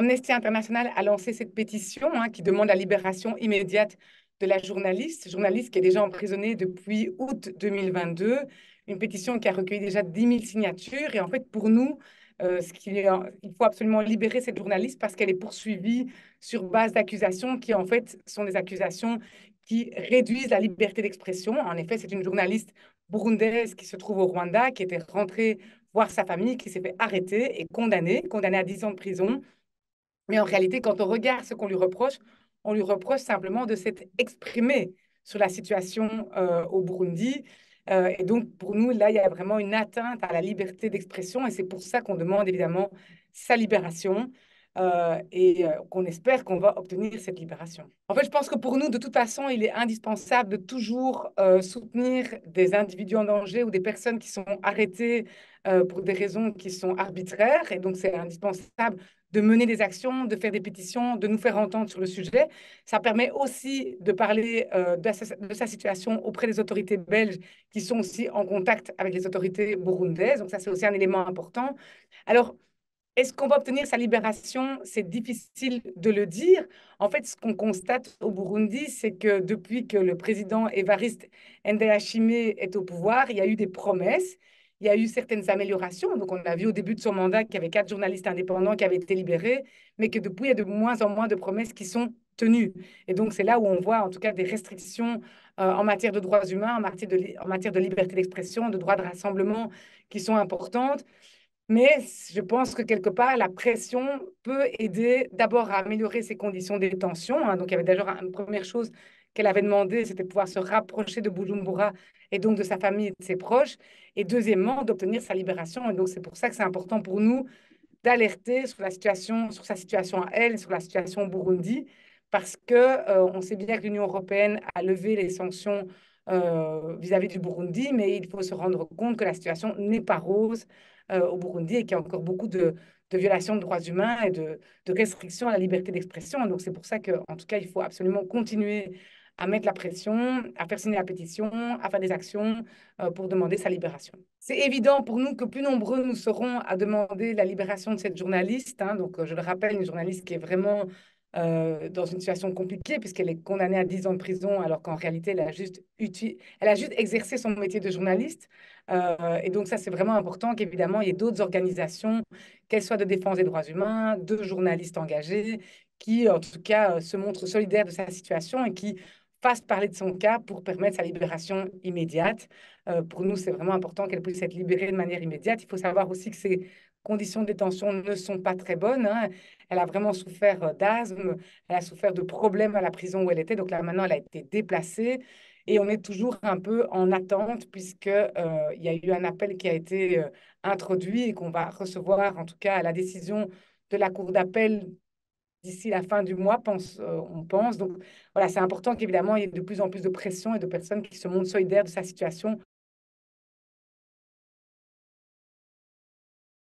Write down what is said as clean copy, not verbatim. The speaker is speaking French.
Amnesty International a lancé cette pétition qui demande la libération immédiate de la journaliste qui est déjà emprisonnée depuis août 2022, une pétition qui a recueilli déjà 10 000 signatures. Et en fait, pour nous, il faut absolument libérer cette journaliste parce qu'elle est poursuivie sur base d'accusations qui, en fait, sont des accusations qui réduisent la liberté d'expression. En effet, c'est une journaliste burundaise qui se trouve au Rwanda, qui était rentrée voir sa famille, qui s'est fait arrêter et condamnée à 10 ans de prison. Mais en réalité, quand on regarde ce qu'on lui reproche, on lui reproche simplement de s'être exprimé sur la situation au Burundi. Et donc, pour nous, là, il y a vraiment une atteinte à la liberté d'expression et c'est pour ça qu'on demande évidemment sa libération et qu'on espère qu'on va obtenir cette libération. En fait, je pense que pour nous, de toute façon, il est indispensable de toujours soutenir des individus en danger ou des personnes qui sont arrêtées pour des raisons qui sont arbitraires. Et donc, c'est indispensable de mener des actions, de faire des pétitions, de nous faire entendre sur le sujet. Ça permet aussi de parler de sa situation auprès des autorités belges qui sont aussi en contact avec les autorités burundaises. Donc ça, c'est aussi un élément important. Alors, est-ce qu'on va obtenir sa libération? C'est difficile de le dire. En fait, ce qu'on constate au Burundi, c'est que depuis que le président Évariste Ndayishimiye est au pouvoir, il y a eu des promesses, il y a eu certaines améliorations. Donc, on a vu au début de son mandat qu'il y avait 4 journalistes indépendants qui avaient été libérés, mais que depuis, il y a de moins en moins de promesses qui sont tenues. Et donc, c'est là où on voit en tout cas des restrictions en matière de droits humains, en matière de liberté d'expression, de droits de rassemblement qui sont importantes. Mais je pense que quelque part, la pression peut aider d'abord à améliorer ses conditions de détention. Donc, il y avait déjà une première chose qu'elle avait demandé, c'était de pouvoir se rapprocher de Bujumbura et donc de sa famille et de ses proches. Et deuxièmement, d'obtenir sa libération. Et donc, c'est pour ça que c'est important pour nous d'alerter sur la situation, sur sa situation à elle, sur la situation au Burundi, parce que on sait bien que l'Union européenne a levé les sanctions vis-à-vis du Burundi, mais il faut se rendre compte que la situation n'est pas rose au Burundi et qu'il y a encore beaucoup de violations de droits humains et de restrictions à la liberté d'expression. Donc, c'est pour ça qu'en tout cas, il faut absolument continuer à mettre la pression, à faire signer la pétition, à faire des actions pour demander sa libération. C'est évident pour nous que plus nombreux nous serons à demander la libération de cette journaliste. Donc, je le rappelle, une journaliste qui est vraiment dans une situation compliquée puisqu'elle est condamnée à 10 ans de prison alors qu'en réalité, elle a juste exercé son métier de journaliste. Et donc, ça, c'est vraiment important qu'évidemment, il y ait d'autres organisations, qu'elles soient de défense des droits humains, de journalistes engagés, qui, en tout cas, se montrent solidaires de sa situation et qui fassent parler de son cas pour permettre sa libération immédiate. Pour nous, c'est vraiment important qu'elle puisse être libérée de manière immédiate. Il faut savoir aussi que ses conditions de détention ne sont pas très bonnes. Elle a vraiment souffert d'asthme, elle a souffert de problèmes à la prison où elle était. Donc là, maintenant, elle a été déplacée. Et on est toujours un peu en attente puisque il y a eu un appel qui a été introduit et qu'on va recevoir, en tout cas, à la décision de la Cour d'appel d'ici la fin du mois, on pense. Donc voilà, c'est important qu'évidemment, il y ait de plus en plus de pression et de personnes qui se montrent solidaires de sa situation